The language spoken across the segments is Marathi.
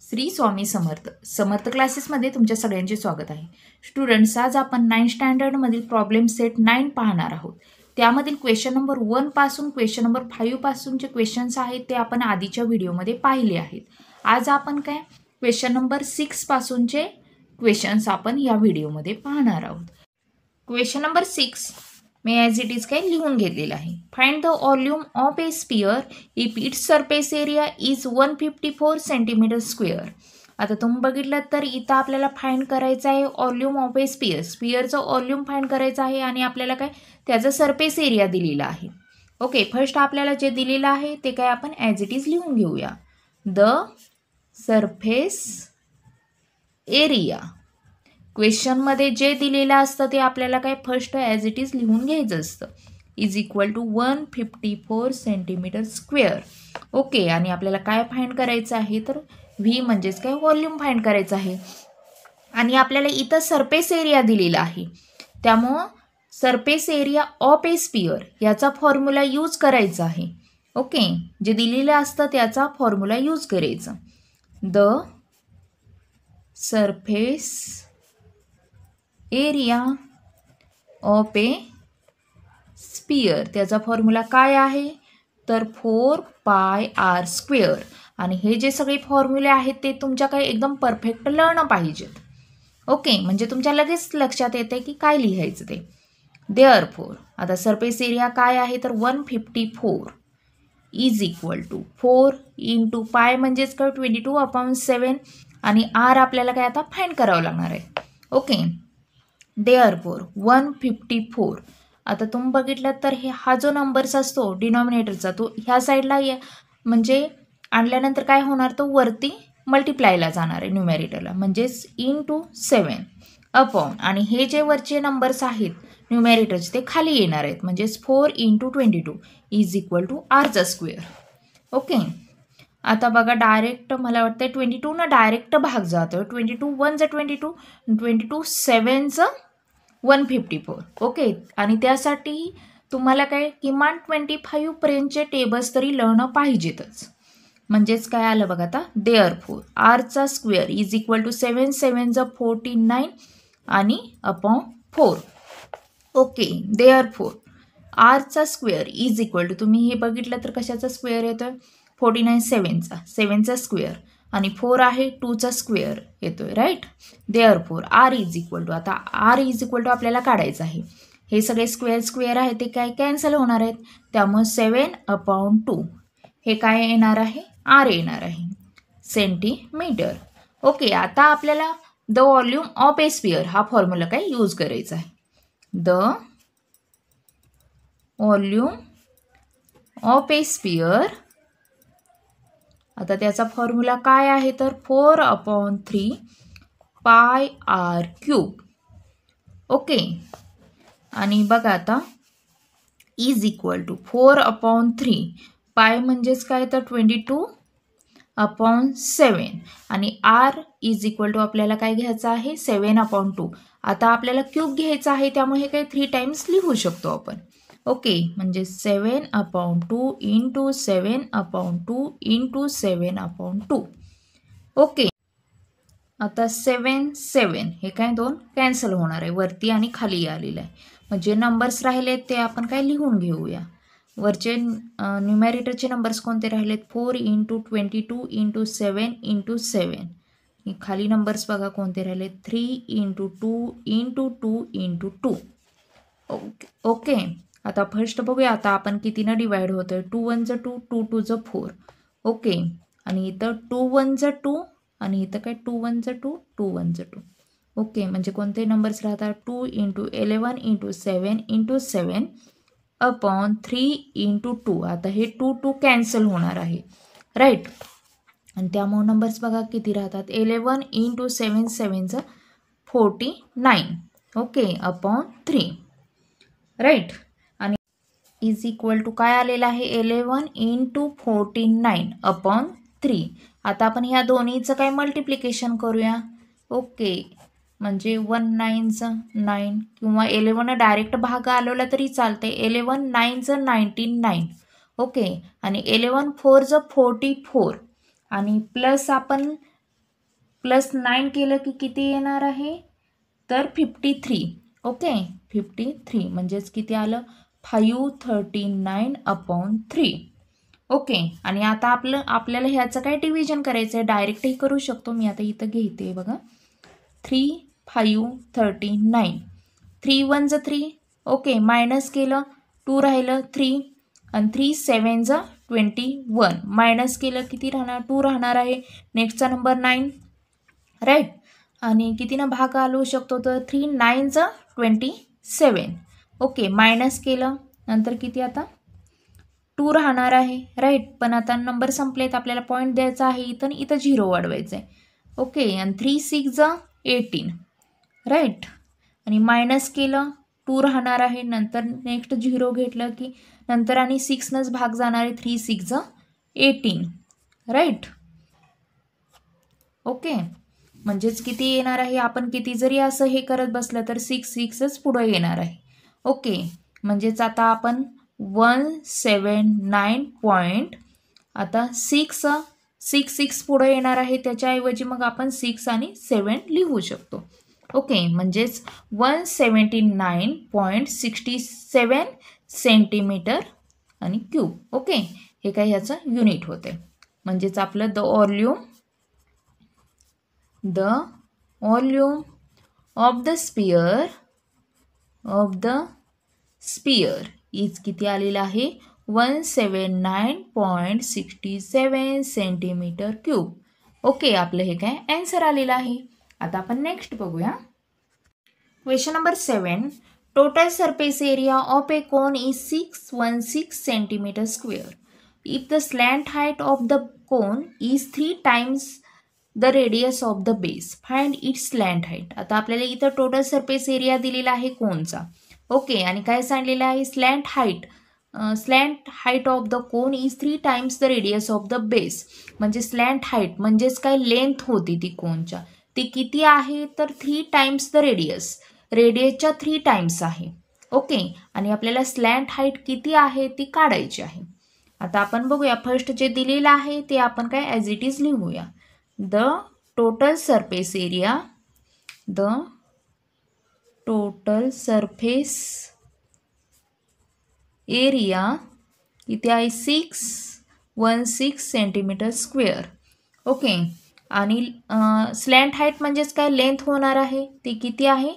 श्री स्वामी समर्थ समर्थ क्लासेसमध्ये तुमच्या सगळ्यांचे स्वागत आहे. स्टुडंट्स, आज आपण 9th स्टँडर्डमधील प्रॉब्लेम सेट 9 पाहणार आहोत. त्यामधील क्वेश्चन नंबर 1 पासून क्वेश्चन नंबर 5 पासूनचे क्वेश्चन्स आहेत ते आपण आधीच्या व्हिडिओमध्ये पाहिले आहेत. आज आपण काय क्वेश्चन नंबर 6 पासूनचे क्वेश्चन्स आपण या व्हिडिओमध्ये पाहणार आहोत. क्वेश्चन नंबर 6 मी ॲज इट इज काय लिहून घेतलेलं आहे. Find the volume of a sphere if it's surface area is 154 centimetre square. आता तुम्ही बघितलं तर इथं आपल्याला फाइंड करायचं आहे व्हॉल्यूम ऑफ ए स्पियर. स्पियरचं व्हॉल्यूम फाइंड करायचं आहे आणि आपल्याला काय त्याचा सरफेस एरिया दिलेला आहे. ओके, फर्स्ट आपल्याला जे दिलेलं आहे ते काय आपण ॲज इट इज लिहून घेऊया. द सरफेस एरिया क्वेश्चनमध्ये जे दिलेलं असतं ते आपल्याला काय फर्स्ट ॲज इट इज लिहून घ्यायचं असतं. Is equal to 154 centimetre square. Okay, आणि आपल्याला काय फाइंड करायचं आहे तर व्ही म्हणजेच काय व्हॉल्यूम फाइंड करायचं आहे. आणि आपल्याला इथं सरफेस एरिया दिलेला आहे, त्यामुळं surface area of a sphere याचा फॉर्म्युला यूज करायचा आहे. ओके, जे दिलेलं असतं त्याचा फॉर्म्युला यूज करायचा. The surface area of a sphere त्याचा फॉर्म्युला काय आहे तर 4πr². आणि हे जे सगळे फॉर्म्युले आहेत ते तुमच्याकडे एकदम परफेक्ट लर्न पाहिजेत. ओके, म्हणजे तुमच्या लगेच लक्षात येते की काय लिहायचं ते. देअरफॉर आता सरफेस एरिया काय आहे तर 154 is equal to 4 into pi म्हणजेच काय 22/7 आणि आर आपल्याला काय आता फाइंड करावं लागणार आहे. Okay, therefore 154. आता तुम्ही बघितलं तर हा जो नंबर्स असतो डिनॉमिनेटरचा तो ह्या साईडला म्हणजे आणल्यानंतर काय होणार तो वरती मल्टिप्लायला जाणार आहे न्यूमॅरेटरला, म्हणजेच इंटू 7 अपॉन आणि हे जे वरचे नंबर्स आहेत न्यूमॅरेटरचे ते खाली येणार आहेत, म्हणजेच 4 इंटू 22 इज इक्वल टू आरचा स्क्वेअर. ओके, आता बघा डायरेक्ट मला वाटतं 22 डायरेक्ट भाग जातो. 22 1 22 22 7 154. ओके, आणि त्यासाठी तुम्हाला काय किमान 25 पर्यंतचे टेबल्स तरी लर्न पाहिजेतच. म्हणजेच काय आलं बघा आता देअरफॉर आरचा स्क्वेअर इज इक्वल टू 7 7 49 आणि अपॉन 4. ओके, देअरफॉर आरचा स्क्वेअर इज इक्वल टू तुम्ही हे बघितलं तर कशाचा स्क्वेअर येतोय 49 7चा स्क्वेअर आणि 4 आहे 2चा स्क्वेअर येतोय, right. Therefore R is equal to आता आर इज इक्वल टू आपल्याला काढायचं आहे. हे सगळे स्क्वेअर आहे ते काय कॅन्सल होणार आहेत, त्यामुळे 7/2 हे काय येणार आहे आर येणार आहे सेंटीमीटर. ओके, आता आपल्याला the volume of a sphere हा फॉर्म्युला काय यूज करायचा आहे. The volume of a sphere आता फॉर्म्युला काय आहे तर 4/3 πr³. ओके, आणि बघा आता इज इक्वल टू 4/3 पाय म्हणजेच काय तर 22/7 आणि आर इज इक्वल टू आपल्याला काय घ्यायचं आहे 7/2. आता आपल्याला क्यूब घ्यायचा आहे त्यामुळे हे काय 3 टाइम्स लिहू शकतो आपण. ओके, म्हणजे 7/2 इंटू 7/2 इंटू 7/2. ओके, आता 7 7 हे काय 2 कॅन्सल होणार आहे वरती आणि खाली आलेलं आहे. म्हणजे नंबर्स राहिलेत ते आपण काय लिहून घेऊया. वरचे न्यूमॅरेटरचे नंबर्स कोणते राहिलेत 4 इंटू 22 इंटू 7 इंटू 7. खाली नंबर्स बघा कोणते राहिलेत 3 इंटू 2 इंटू 2 इंटू 2. ओके, आता फर्स्ट बघूया आता आपण कितीनं डिवाइड होतोय. 2 1 2 2 2 4. ओके, आणि इथं 2 1 2 आणि इथं काय 2 1 2 2 1 2. ओके, म्हणजे कोणते नंबर्स राहतात 2 into 11 into 7 into 7 upon 3 into 2. आता हे 2 2 कॅन्सल होणार आहे, राईट. आणि त्यामुळे नंबर्स बघा किती राहतात 11 इंटू 7 7 49. Okay, upon 3, right. आणि इज इक्वल टू काय आलेलं आहे 11 इंटू 49 अपॉन 3. आता आपण ह्या दोन्हीचं काय मल्टिप्लिकेशन करूया. ओके, म्हणजे 1 9 9 किंवा 11 डायरेक्ट भाग आलेला तरी चालते. 11 9 99. ओके, आणि 11 4 44 आणि प्लस आपण प्लस 9 केलं की किती येणार आहे तर 53. ओके 53 म्हणजेच किती आलं 539/3. ओके आणि आता आपल्याला ह्याचं काय डिव्हिजन करायचं आहे डायरेक्टही करू शकतो मी आता इथं घेते बघा 3 5 39 3 1 3 ओके मायनस केलं 2 राहिलं 3 आणि 3 7 21 मायनस केलं किती राहणार 2 राहणार आहे नेक्स्टचा नंबर 9 राईट आणि कितीनं भाग घालवू शकतो तर 3 9 27 ओके मायनस केलं नंतर किती आता 2 राहणार आहे राईट पण आता नंबर संपलेत आपल्याला पॉईंट द्यायचा आहे इथं 0 वाढवायचं आहे ओके आणि 3 6 18 राईट आणि मायनस केलं 2 राहणार आहे नंतर नेक्स्ट 0 घेतलं की नंतर आणि 6नंच भाग जाणार आहे 3 6 18 राईट ओके म्हणजेच किती येणार आहे आपण किती जरी असं हे करत बसलं तर 6 6च पुढं येणार आहे ओके म्हणजेच आता आपण 179 आता 6 पुढे येणार आहे त्याच्याऐवजी मग आपण 6 आणि 7 लिहू शकतो ओके म्हणजेच 179.67 सेंटीमीटर आणि क्यूब ओके हे काय ह्याचं युनिट होते म्हणजेच आपलं the volume of the sphere is किती आलेलं आहे 179.67 सेंटीमीटर क्यूब ओके आपलं हे काय आन्सर आलेलं आहे आता आपण नेक्स्ट बघूया question number 7 total surface area of a cone is 616 centimetre square if the slant height of the cone is 3 times the radius of the base find its slant height आता आपल्याला इथं टोटल सरफेस एरिया दिलेला आहे कोनचा ओके आणि काय सांगलेलं आहे slant height of the cone is 3 times the radius of the base म्हणजे स्लॅन्ट हाईट म्हणजेच काय लेंथ होती ती कोनच्या ती किती आहे तर 3 टाइम्स द रेडियसच्या 3 टाइम्स आहे ओके आणि आपल्याला स्लॅन्ट हाईट किती आहे ती काढायची आहे आता आपण बघूया फर्स्ट जे दिलेलं आहे ते आपण काय ॲज इट इज लिहूया द टोटल सरफेस एरिया इथे आहे 616 सेंटीमीटर स्क्वेअर ओके आणि स्लॅन्ट हाईट म्हणजेच काय लेंथ होणार आहे ती किती आहे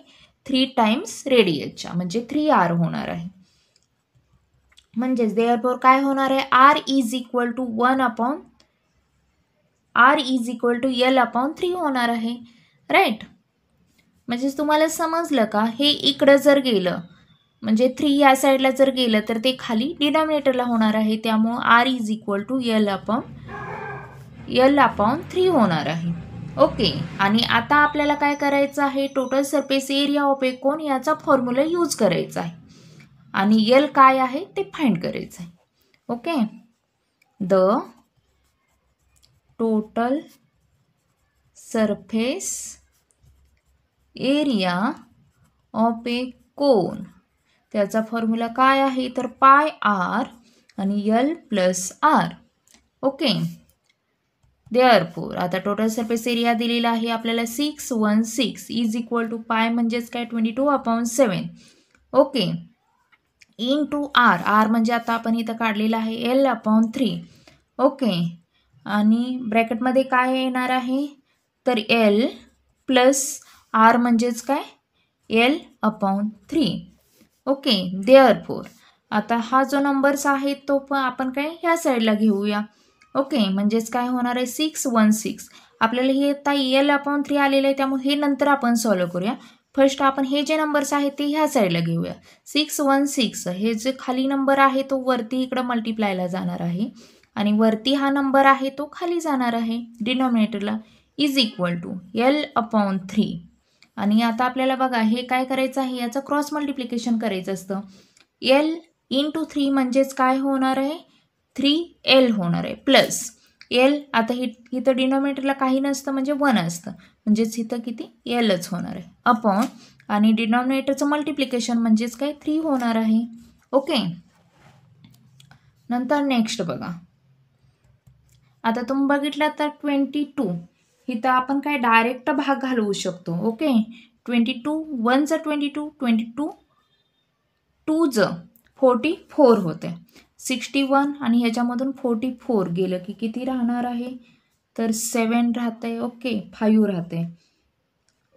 3 टाइम्स रेडियसच्या म्हणजे 3r होणार आहे म्हणजेच देअरफॉर काय होणार आहे r is equal to L/3 होणार आहे राईट म्हणजेच तुम्हाला समजलं का हे इकडं जर गेलं म्हणजे 3 या साईडला जर गेलं तर ते खाली डिनॉमिनेटरला होणार आहे त्यामुळं r is equal to L/3 होणार आहे ओके आणि आता आपल्याला काय करायचं आहे total surface area of a कोन याचा फॉर्म्युला यूज करायचा आहे आणि L काय आहे ते फाइंड करायचं आहे okay the total surface area of a cone त्याचा फॉर्म्युला काय आहे तर पाय r आणि L+r ओके देअरफॉर आता टोटल सरफेस एरिया दिलेला आहे आपल्याला 616 इज इक्वल टू पाय म्हणजेच काय 22/7 ओके इंटू r म्हणजे आता आपण इथं काढलेलं आहे L/3 ओके आणि ब्रॅकेटमध्ये काय येणार आहे तर L प्लस r म्हणजेच काय L/3 ओके देअरफॉर आता हा जो नंबर्स आहे तो पण आपण काय ह्या साईडला घेऊया ओके म्हणजेच काय होणार आहे 616 आपल्याला हे आता L/3 आलेलं आहे त्यामुळे हे नंतर आपण सॉल्व करूया फर्स्ट आपण हे जे नंबर्स आहेत ते ह्या साईडला घेऊया 616 हे जे खाली नंबर आहे तो वरती इकडं मल्टिप्लायला जाणार आहे आणि वरती हा नंबर आहे तो खाली जाणार आहे डिनॉमिनेटरला इज इक्वल टू L/3 आणि आता आपल्याला बघा हे काय करायचं आहे याचं क्रॉस मल्टिप्लिकेशन करायचं असतं L × 3 म्हणजेच काय होणार आहे 3L होणार आहे प्लस L आता इथं डिनॉमिनेटरला काही नसतं म्हणजे 1 असतं म्हणजेच इथं किती Lच होणार आहे अपॉन आणि डिनॉमिनेटरचं मल्टिप्लिकेशन म्हणजेच काय 3 होणार आहे ओके नंतर नेक्स्ट बघा आता तुम्ही बघितलं तर 22 इथं आपण काय डायरेक्ट भाग घालवू शकतो. ओके, 22 1 22 22 2 44 होते. 61 आणि ह्याच्यामधून 44 गेलं की किती राहणार आहे, तर 7 राहते. ओके, 5 राहते,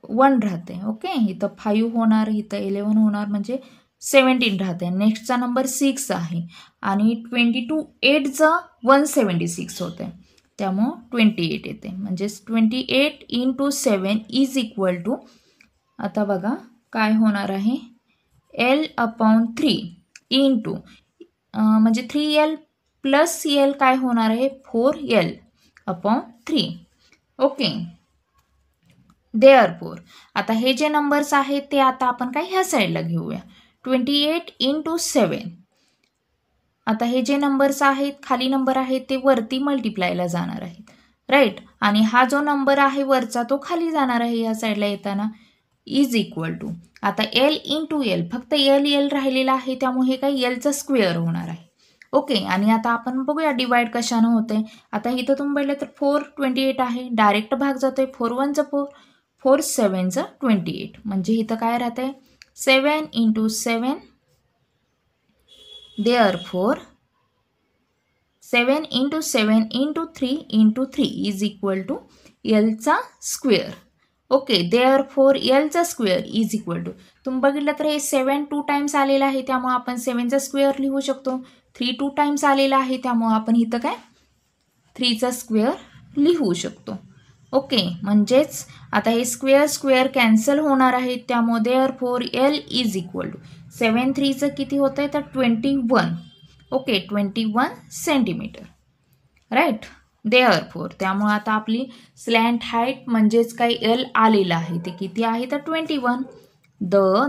1 राहते. ओके, इथं 5 होणार, इथं 11 होणार, म्हणजे 17 राहते. नेक्स्टचा नंबर 6 आहे आणि 22 8चं 176 होते, त्यामुळं 28 येते. म्हणजेच 28 × 7 इज इक्वल टू, आता बघा काय होणार आहे, L/3 इंटू म्हणजे 3L प्लस L काय होणार आहे, 4L/3. ओके, देअरफोर आता हे जे नंबर्स आहेत ते आता आपण काय ह्या साईडला घेऊया. 28 × 7, आता हे जे नंबर्स आहेत खाली नंबर आहेत ते वरती मल्टिप्लायला जाणार आहेत, राईट. आणि हा जो नंबर आहे वरचा तो खाली जाणार आहे ह्या साईडला येताना, इज इक्वल टू, आता L × L, फक्त L राहिलेला आहे त्यामुळे हे काय Lचं स्क्वेअर होणार आहे. ओके, आणि आता आपण बघूया डिवाइड कशानं होतंय. आता इथं तुम्ही बघितलं तर 428 आहे, डायरेक्ट भाग जातोय. 4 1 4, 4 7 28, म्हणजे इथं काय राहतंय 7 × 7, देअरफोर 7 × 7 × 3 × 3 इज इक्वल टू Lचा स्क्वेअर. ओके, देअरफोर Lचा स्क्वेअर इज इक्वल टू, तुम्ही बघितलं तर हे 7 2 टाइम्स आलेलं आहे त्यामुळे आपण 7चा स्क्वेअर लिहू शकतो. 3 2 टाइम्स आलेला आहे त्यामुळे आपण इथं काय 3चा स्क्वेअर लिहू शकतो. ओके, म्हणजेच आता हे स्क्वेअर कॅन्सल होणार आहे त्यामुळे therefore L is equal to 7 3चं किती होतं आहे तर 21. Okay, 21 centimetre, right. देअरफोर त्यामुळे आता आपली स्लॅन्ट हाईट म्हणजेच काय L आलेलं आहे ते किती आहे तर 21.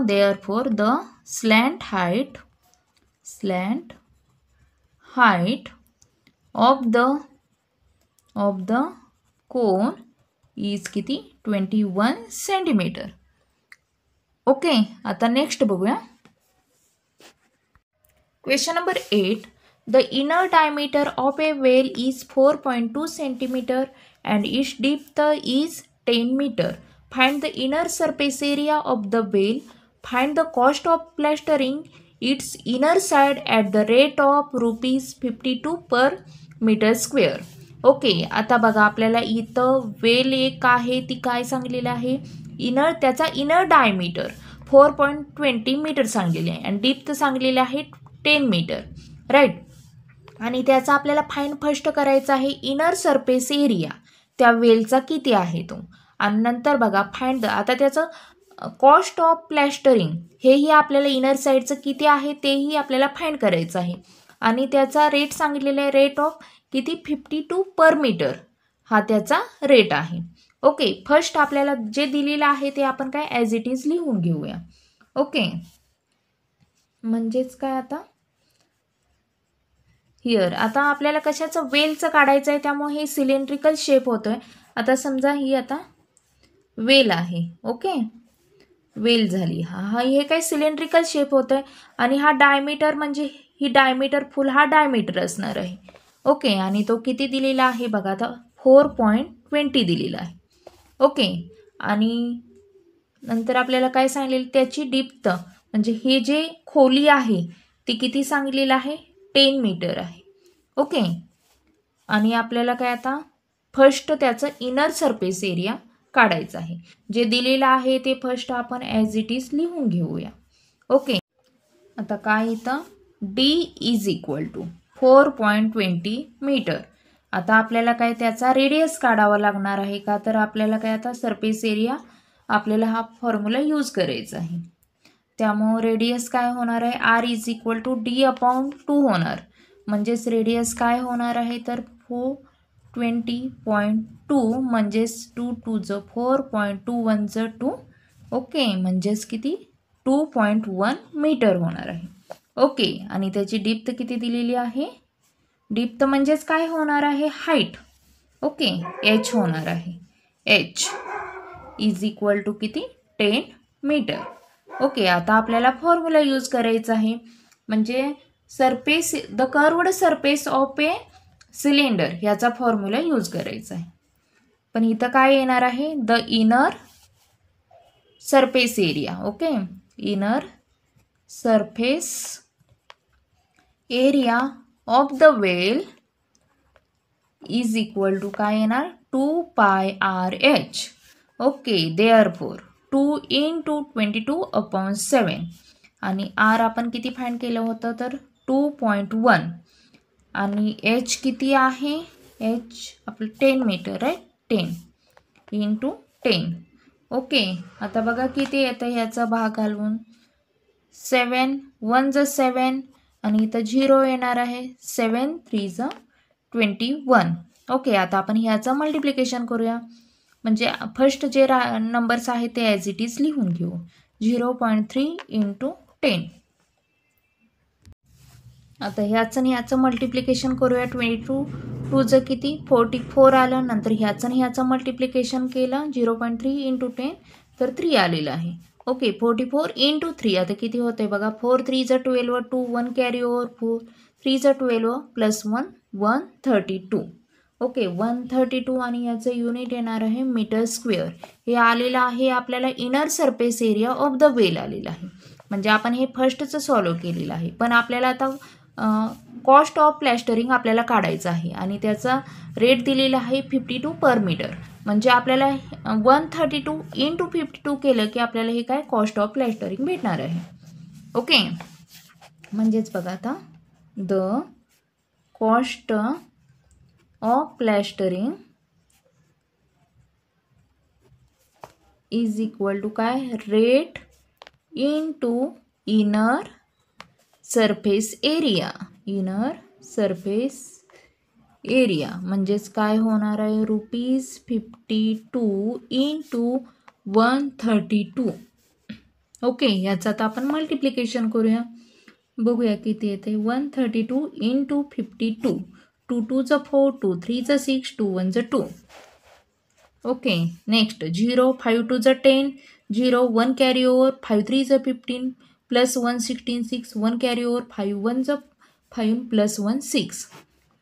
Therefore the slant height of the cone is किती 21 सेंटीमीटर. ओके, आता नेक्स्ट बघूया. Question number 8. The inner diameter of a whale is 4.2 centimeter and its depth is 10 meter. Find the inner surface area of the whale. Find the cost of plastering its inner side at the rate of ₹52 per meter square. Okay, आता बघा आपल्याला इथं वेल एक आहे ती काय सांगलेलं आहे, त्याचा इनर डायमीटर 4.20 मीटर सांगलेले आहे आणि डीप्थ सांगलेले आहे 10 मीटर, राईट. आणि त्याचा आपल्याला फाइंड फर्स्ट करायचा आहे इनर सरफेस एरिया त्या वेलचा किती आहे तो, आणि नंतर बघा फाइंड आता त्याचं कॉस्ट ऑफ प्लॅस्टरिंग हेही आपल्याला इनर साईडचं किती आहे तेही आपल्याला फाइंड करायचं आहे. आणि त्याचा रेट सांगितलेला आहे, रेट ऑफ किती 52 पर मीटर हा त्याचा रेट आहे. ओके, फर्स्ट आपल्याला जे दिलेलं आहे ते आपण काय ॲज इट इज लिहून घेऊया. ओके, म्हणजेच काय आता हिअर आता आपल्याला कशाचं वेलचं काढायचं आहे त्यामुळे हे सिलेंड्रिकल शेप होतोय. आता समजा ही आता वेल आहे. ओके, वेल झाली. हे काय सिलेंड्रिकल शेप होतोय आणि हा डायमीटर म्हणजे ही डायमीटर फुल हा डायमीटर असणार आहे. ओके, आणि तो किती दिलेला आहे बघा आता 4.20 दिलेला आहे. ओके, आणि नंतर आपल्याला काय सांगितलेलं त्याची डिप्थ म्हणजे हे जे खोली आहे ती किती सांगितलेलं आहे 10 मीटर आहे. ओके, आणि आपल्याला काय आता फर्स्ट त्याचं इनर सरफेस एरिया काढायचं आहे. जे दिलेलं आहे ते फर्स्ट आपण ॲज इट इज लिहून घेऊया. ओके, आता काय इथं D is equal to 4.20 metre. आता आपल्याला काय त्याचा रेडियस काढावा लागणार आहे का, तर आपल्याला काय आता सरफेस एरिया आपल्याला हा फॉर्म्युला यूज करायचा आहे. त्यामुळे रेडियस काय होणार आहे R is equal to D/2 होणार. म्हणजेच रेडियस काय होणार आहे तर 420.2 म्हणजेच 2 2 4.2 1 2. ओके, म्हणजेच किती 2.1 मीटर होणार आहे. ओके, आणि त्याची डिप्थ किती दिलेली आहे, डिप्थ म्हणजेच काय होणार आहे हाईट. ओके, H होणार आहे. H इज इक्वल टू किती 10 मीटर. ओके, आता आपल्याला फॉर्म्युला यूज करायचा आहे म्हणजे surface the curved surface of a cylinder ह्याचा फॉर्म्युला यूज करायचा आहे. पण इथं काय येणार आहे, the inner surface area. Okay, inner surface area of the well is equal to काय येणार, 2πRH. ओके, देअरफोर 2 × 22/7 आणि R आपण किती फाइंड केलं होतं तर 2.1 आणि H किती आहे, H आपलं 10 मीटर आहे, 10 × 10. ओके, आता बघा किती येतं ह्याचा भाग घालून, 7 1 × 7 आणि इथं 0 येणार आहे, 7 3 × 21. ओके, आता आपण ह्याचं मल्टिप्लिकेशन करूया. म्हणजे फर्स्ट जे नंबर्स आहेत ते ॲज इट इज लिहून घेऊ. 0.3 × 10. आता ह्याचं आणि ह्याचं मल्टिप्लिकेशन करूया. 22 2 किती 44 आलं. नंतर ह्याचं आणि ह्याचं मल्टिप्लिकेशन केलं 0.3 × 10 तर 3 आलेलं आहे. ओके, 44 × 3 आता किती होते बघा, 4 3 × 12 2 1 कॅरी ओव्हर 4 3 × 12 +1 132. ओके, 132 आणि याचं युनिट येणार आहे मीटर स्क्वेअर. हे आलेलं आहे आपल्याला inner surface area of the well आलेलं आहे. म्हणजे आपण हे फर्स्टचं सॉल्व केलेलं आहे. पण आपल्याला आता कॉस्ट ऑफ प्लॅस्टरिंग आपल्याला काढायचं आहे आणि त्याचा रेट दिलेला आहे 52 पर मीटर. म्हणजे आपल्याला 132 × 52 केलं की आपल्याला हे काय कॉस्ट ऑफ प्लॅस्टरिंग भेटणार आहे. ओके, म्हणजेच बघा आता the cost of plastering is equal to काय, rate × inner surface area. Inner surface area म्हणजेच काय होणार आहे, ₹52 × 132. ओके, याचं आता आपण मल्टिप्लिकेशन करूया. बघूया किती येते, 132 × 52. 2 2 × 4 2 3 × 6 2 1 × 2. Okay, next 0 5 2 × 10 0 1 carry over 5 3 × 15 +1 16 6 1 carry over 5 1 × 5 +1 6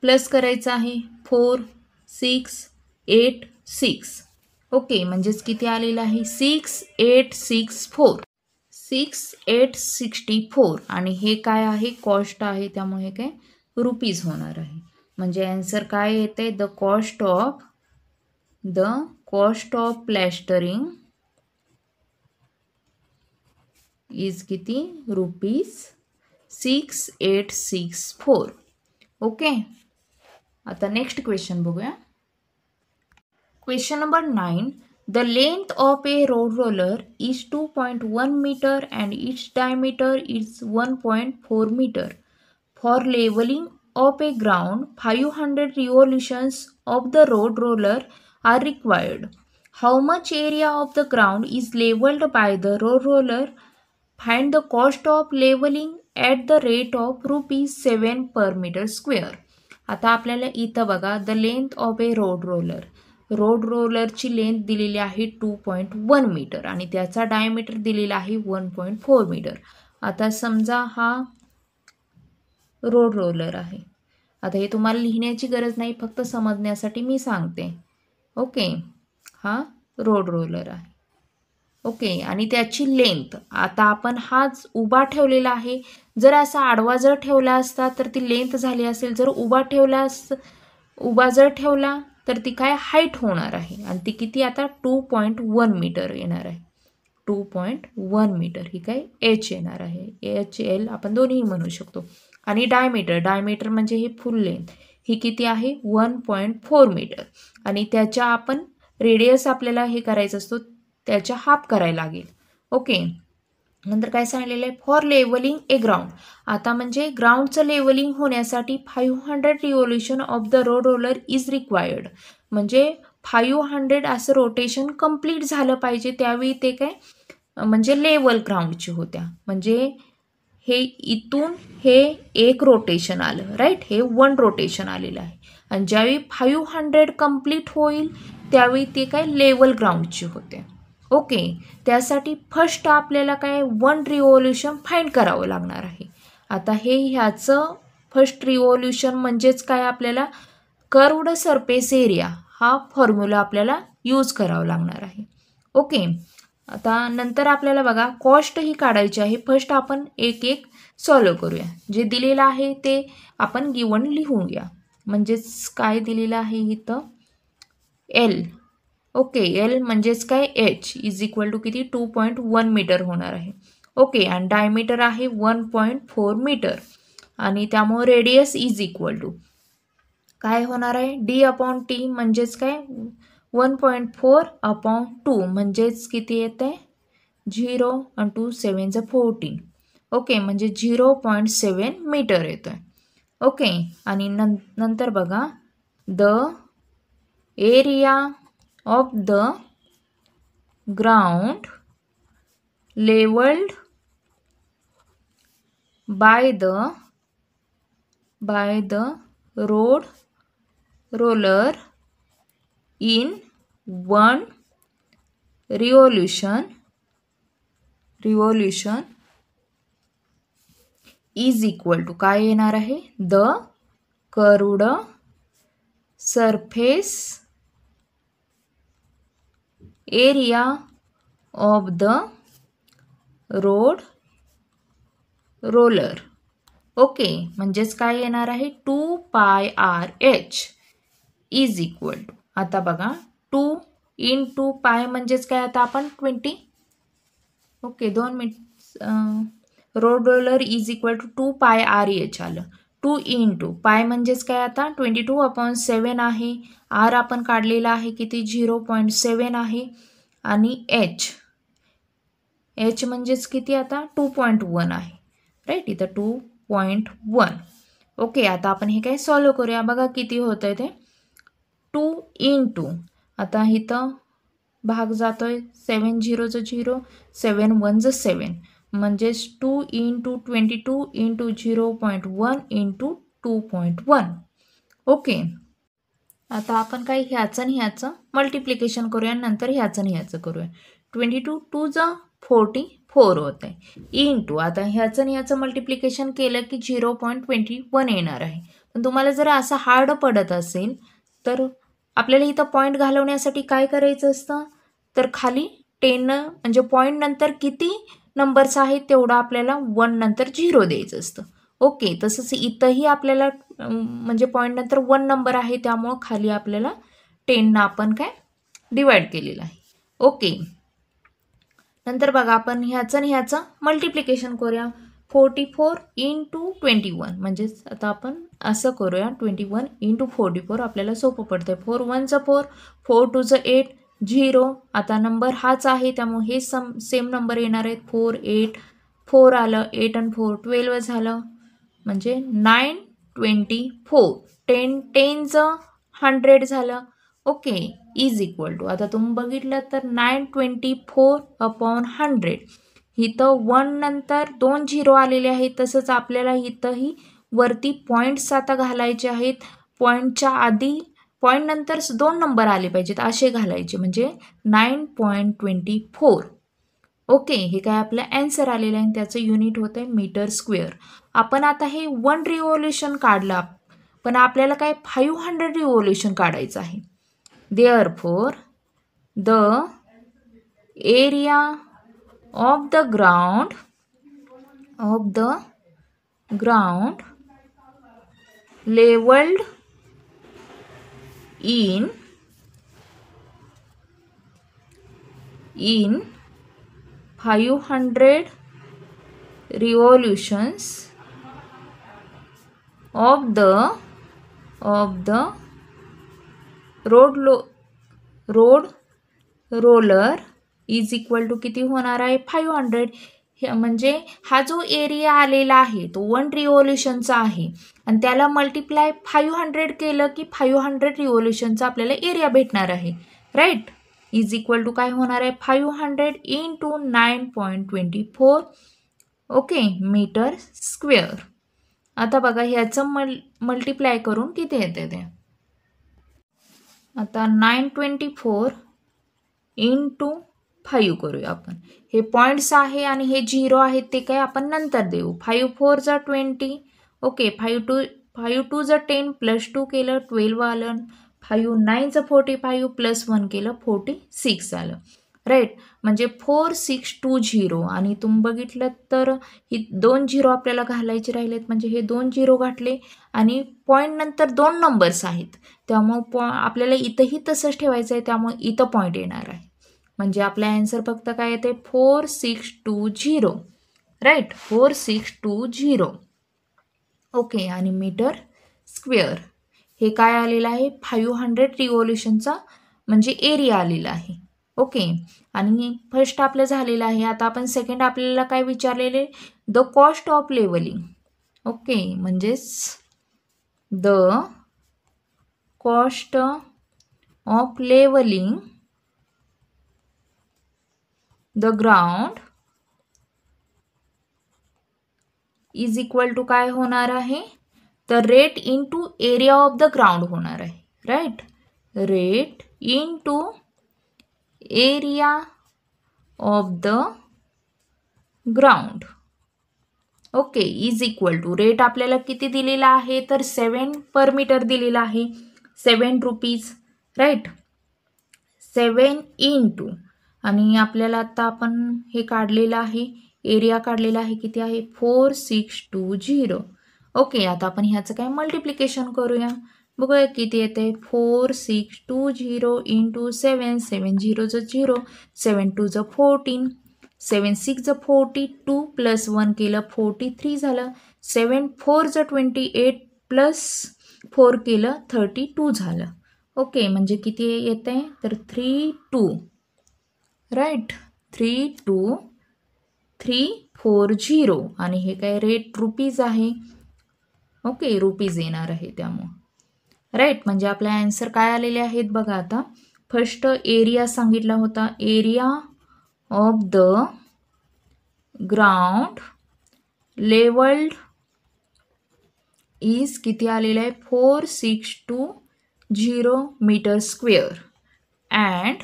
plus करायचं आहे 4 6 8 6. ओके, म्हणजेच किती आलेलं आहे 6864 6864 आणि हे काय आहे कॉस्ट आहे त्यामुळे काय रुपीज होणार आहे. म्हणजे आन्सर काय येते, the cost of plastering is किती ₹6864. ओके, आता नेक्स्ट क्वेश्चन बघूया. Question number 9. The length of a road roller is 2.1 metre and its diameter is 1.4 metre. For levelling of a ground 500 revolutions of the road roller are required. How much area of the ground is leveled by the road roller? Find the cost of leveling at the rate of ₹7 per meter square. आता आपल्याला इथं बघा the length of a road रोलरची लेंथ दिलेली आहे 2.1 मीटर आणि त्याचा डायमीटर दिलेला आहे 1.4 मीटर. आता समजा हा रोड रोलर आहे. आता हे तुम्हाला लिहिण्याची गरज नाही, फक्त समजण्यासाठी मी सांगते. ओके, हा रोड रोलर आहे. ओके, आणि त्याची लेंथ आता आपण हाच उभा ठेवलेला आहे. जर असा आडवा जर ठेवला असता तर ती लेंथ झाली असेल. जर उभा जर ठेवला तर ती काय हाईट होणार आहे आणि ती किती आता 2.1 मीटर येणार आहे. 2.1 मीटर ही काय एच येणार आहे. HL आपण दोन्ही म्हणू शकतो. आणि डायमीटर म्हणजे हे फुल लेंथ ही किती आहे 1.4 मीटर आणि त्याच्या आपण रेडियस आपल्याला हे करायचं असतो त्याच्या हाफ करायला लागेल. ओके, नंतर काय सांगितलेलं आहे फॉर लेवलिंग ए ग्राउंड. आता म्हणजे ग्राउंडचं लेवलिंग होण्यासाठी 500 revolution of the road roller is required. म्हणजे 500 असं रोटेशन कंप्लीट झालं पाहिजे. त्यावेळी ते काय म्हणजे लेवल ग्राउंडची होत्या. म्हणजे हे इथून हे एक रोटेशन आलं राईट, हे 1 रोटेशन आलेलं आहे आणि ज्यावेळी 500 कंप्लीट होईल त्यावेळी ते काय लेवल ग्राउंडची होते. ओके, त्यासाठी फर्स्ट आपल्याला काय 1 रिव्होल्यूशन फाइंड करावं लागणार आहे. आता हे ह्याचं फर्स्ट रिव्होल्यूशन म्हणजेच काय आपल्याला कर्वड सरफेस एरिया हा फॉर्म्युला आपल्याला यूज करावा लागणार आहे. ओके, आता नंतर आपल्याला बघा कॉस्ट ही काढायची आहे. फर्स्ट आपण एक एक सॉल्व करूया. जे दिलेलं आहे ते आपण गिवन लिहूया. म्हणजेच काय दिलेलं आहे इथं एल. ओके, एल म्हणजेच काय एच इज इक्वल टू किती 2.1 मीटर होणार आहे. ओके, आणि डायमीटर आहे 1.4 मीटर आणि त्यामुळे रेडियस इज इक्वल टू काय होणार आहे d/t म्हणजेच काय 1.4/2 म्हणजेच किती येते 0 आणि 2 7 = 14. ओके, म्हणजे 0.7 मीटर येतो आहे. ओके, आणि नंतर बघा the area of the ground levelled by the roller in one revolution is equal to काय येणार आहे the curved surface area of the roller. Okay, म्हणजेच काय येणार आहे 2πRh इज इक्वल टू आता बघा 2 × पाय म्हणजेच काय आता आपण 20. Okay, 2 minute road roller is equal to 2πRh आलं. 2 × पाय म्हणजेच काय आता 22/7 आहे. आर आपण काढलेला आहे किती 0.7 आहे आणि एच म्हणजेच किती आता 2.1 आहे. राईट, इथं 2.1. ओके, आता आपण हे काय सॉल्व करूया. बघा किती होतं आहे ते 2 × आता इथं भाग जातोय 7 0 0 7 1 7 म्हणजेच 2 × 22 × 0.1 × 2.1. ओके, आता आपण काय ह्याचं आणि ह्याचं मल्टिप्लिकेशन करूया नंतर ह्याचं आणि ह्याचं करूया. 22 2 × 44 होत आहे × आता ह्याचं आणि ह्याचं मल्टिप्लिकेशन केलं की 0.21 येणार आहे. पण तुम्हाला जर असं हार्ड पडत असेल तर आपल्याला इथं पॉईंट घालवण्यासाठी काय करायचं असतं तर खाली 10 म्हणजे पॉईंट नंतर किती नंबर्स आहेत तेवढा आपल्याला 1 नंतर 0 द्यायचं असतं. ओके, तसंच इथंही आपल्याला म्हणजे पॉईंट नंतर 1 नंबर आहे त्यामुळं खाली आपल्याला 10 आपण काय डिवाइड केलेलं आहे. ओके, नंतर बघा आपण ह्याचं आणि ह्याचं मल्टिप्लिकेशन करूया. 44 × 21 म्हणजेच आता आपण असं करूया 21 × 44 आपल्याला सोपं पडतं. 4 1 = 4 4 2 = 8 0. आता नंबर हाच आहे त्यामुळे हे सेम नंबर येणार आहेत. 4 8 4 आलं 8 आणि 4 12 झालं म्हणजे 924. 10 100 झालं. ओके, इज इक्वल टू आता तुम्ही बघितलं तर 924/100. इथं 1 नंतर 2 0 आलेले आहेत. तसंच आपल्याला इथंही वरती पॉईंट्स आता घालायचे आहेत. पॉईंटच्या आधी पॉईंट नंतर 2 नंबर आले पाहिजेत असे घालायचे म्हणजे 9.24. ओके, हे काय आपलं ॲन्सर आलेलं आहे त्याचं युनिट होतं आहे मीटर स्क्वेअर. आपण आता हे 1 रिव्होल्यूशन काढला पण आपल्याला काय 500 रिव्होल्यूशन काढायचं आहे. Therefore, the area of the ground leveled in 500 revolutions of the road roller is equal to किती होणार आहे 500. म्हणजे हा जो एरिया आलेला आहे तो 1 रिव्होल्यूशनचा आहे आणि त्याला मल्टिप्लाय 500 केलं की 500 रिव्होल्यूशनचा आपल्याला एरिया भेटणार आहे. राईट, इज इक्वल टू काय होणार आहे 500 × 9.24. Okay, metre square. आता बघा ह्याचं मल्टिप्लाय करून किती येते ते आता 924 × 5 करूया आपण. हे पॉईंट्स आहे आणि हे 0 आहेत ते काय आपण नंतर देऊ. 5 4 = 20. ओके, 5 2 = 10 +2 केलं 12 आलं 5 9 45 प्लस 1 केलं 46 झालं, राईट. म्हणजे 4620 आणि तुम्ही बघितलं तर ही 2 झिरो आपल्याला घालायचे राहिलेत, म्हणजे हे 2 झिरो घातले आणि पॉईंट नंतर 2 नंबर्स आहेत, त्यामुळं आपल्याला इथंही तसंच ठेवायचं आहे, त्यामुळे इथं पॉईंट येणार आहे. म्हणजे आपला आन्सर फक्त काय येते 4620, राईट, 4620. ओके. आणि मीटर स्क्वेअर हे काय आलेलं आहे 500 रिव्होल्यूशनचा म्हणजे एरिया आलेला आहे. ओके. आणि फर्स्ट आपलं झालेलं आहे. आता आपण सेकंड आपल्याला काय विचारलेले, the cost of levelling. Okay, म्हणजेच the cost of levelling the ground is equal to काय होणार आहे, तर rate into area of the ground होणार आहे, right. Rate into area of the ground. Okay, is equal to rate आपल्याला किती दिलेला आहे, तर 7 पर मीटर दिलेला आहे, 7 रुपीज, राईट. 7 इंटू आणि आपल्याला आता आपण हे काढलेलं आहे, एरिया काढलेला आहे, किती आहे 4620. ओके. आता आपण ह्याचं काय मल्टिप्लिकेशन करूया, बघूया किती येते 4620 इंटू 7, 7 0 0, 7 2 14, 7 6 42 प्लस 1 केलं 43 झालं, 7 4 28 प्लस 4 केलं 32 झालं. ओके, म्हणजे किती येते तर 32, राईट, 32340 आणि हे काय रेट रुपीज आहे. ओके, रुपीज येणार आहे त्यामुळं, राईट. म्हणजे आपला आन्सर काय आलेले आहेत बघा. आता फर्स्ट एरिया सांगितला होता, area of the ground levelled is किती आलेलं आहे 4620 मीटर स्क्वेअर अँड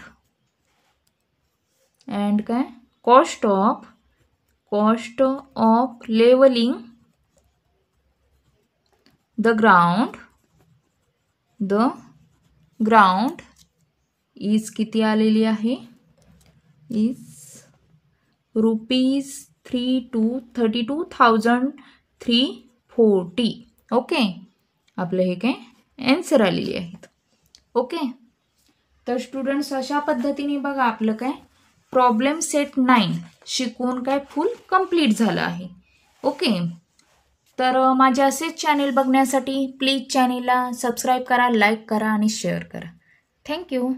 काय cost of levelling the ground is किती आलेली आहे, इज रुपीज 32,340. ओके, आपलं हे काय आन्सर आलेली आहेत. ओके, तर स्टुडंट्स अशा पद्धतीने बघा आपलं काय प्रॉब्लेम सेट 9 शिकवून काय फुल कंप्लीट झालं आहे. ओके, तर माझे असेच चॅनेल बघण्यासाठी प्लीज चॅनेलला सबस्क्राईब करा, लाईक करा आणि शेअर करा. थँक्यू.